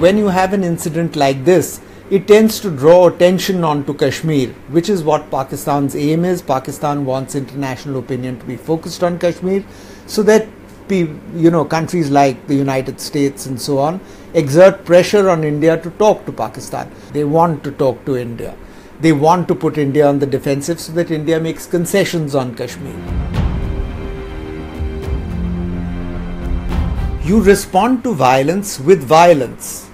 when you have an incident like this, it tends to draw attention onto Kashmir, which is what Pakistan's aim is. Pakistan wants international opinion to be focused on Kashmir, so that countries like the United States and so on exert pressure on India to talk to Pakistan. They want to talk to India. They want to put India on the defensive so that India makes concessions on Kashmir. You respond to violence with violence.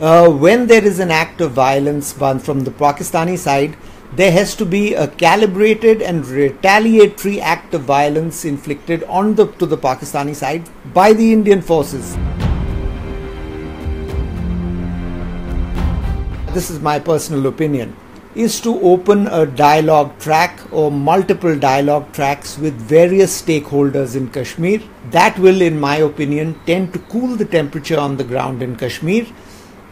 When there is an act of violence from the Pakistani side, there has to be a calibrated and retaliatory act of violence inflicted to the Pakistani side by the Indian forces. This is my personal opinion, is to open a dialogue track or multiple dialogue tracks with various stakeholders in Kashmir. That will, in my opinion, tend to cool the temperature on the ground in Kashmir.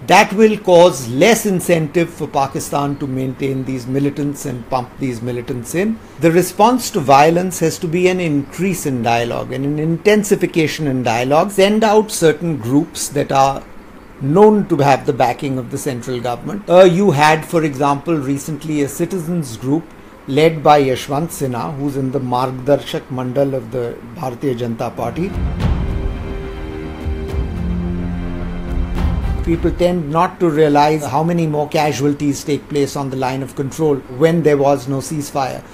That will cause less incentive for Pakistan to maintain these militants and pump these militants in. The response to violence has to be an increase in dialogue and an intensification in dialogue. Send out certain groups that are known to have the backing of the central government. You had, for example, recently a citizens group led by Yashwant Sinha, who's in the Margdarshak Mandal of the Bharatiya Janata Party. People tend not to realize how many more casualties take place on the line of control when there was no ceasefire.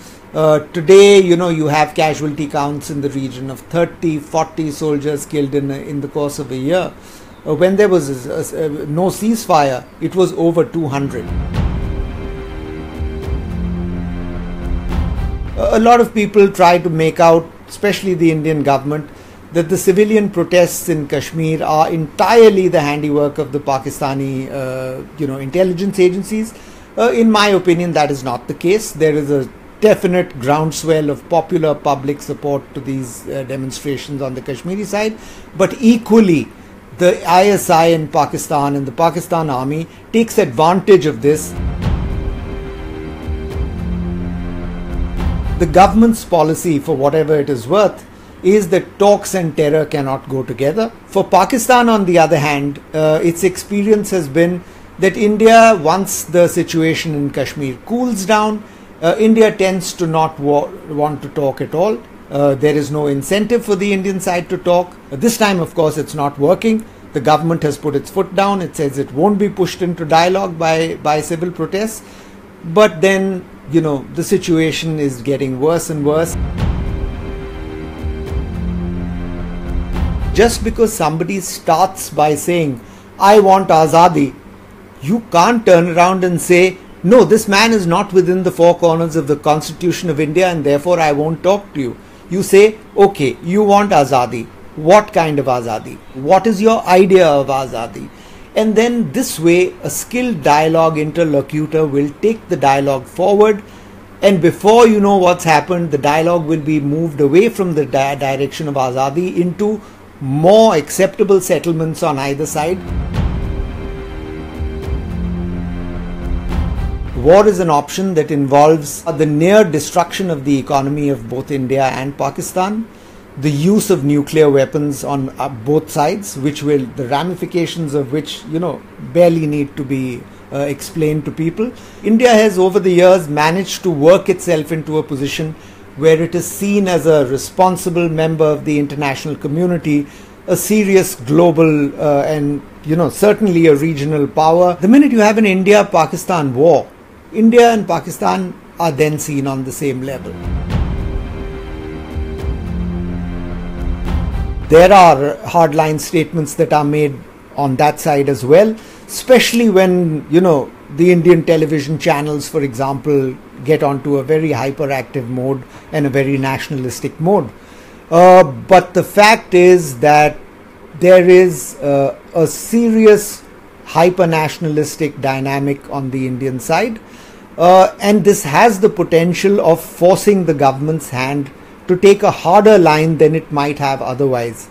Today, you have casualty counts in the region of 30, 40 soldiers killed in the course of a year. When there was no ceasefire, it was over 200. A lot of people try to make out, especially the Indian government, that the civilian protests in Kashmir are entirely the handiwork of the Pakistani, intelligence agencies. In my opinion, that is not the case. There is a definite groundswell of popular public support to these demonstrations on the Kashmiri side, but equally, the ISI in Pakistan and the Pakistan Army takes advantage of this. The government's policy, for whatever it is worth, is that talks and terror cannot go together. For Pakistan, on the other hand, its experience has been that India, once the situation in Kashmir cools down, India tends to not want to talk at all. There is no incentive for the Indian side to talk. This time, of course, it's not working. The government has put its foot down. It says it won't be pushed into dialogue by civil protests. But then, the situation is getting worse and worse. Just because somebody starts by saying, I want Azadi, you can't turn around and say, no, this man is not within the four corners of the Constitution of India and therefore I won't talk to you. You say, okay, you want Azadi. What kind of Azadi? What is your idea of Azadi? And then this way, a skilled dialogue interlocutor will take the dialogue forward, and before you know what's happened, the dialogue will be moved away from the direction of Azadi into more acceptable settlements on either side. War is an option that involves the near destruction of the economy of both India and Pakistan, the use of nuclear weapons on both sides, the ramifications of which, barely need to be explained to people. India has over the years managed to work itself into a position where it is seen as a responsible member of the international community, a serious global and certainly a regional power. The minute you have an India-Pakistan war, India and Pakistan are then seen on the same level. There are hardline statements that are made on that side as well, especially when, the Indian television channels, for example, get onto a very hyperactive mode and a very nationalistic mode. But the fact is that there is a serious hyper-nationalistic dynamic on the Indian side, and this has the potential of forcing the government's hand to take a harder line than it might have otherwise.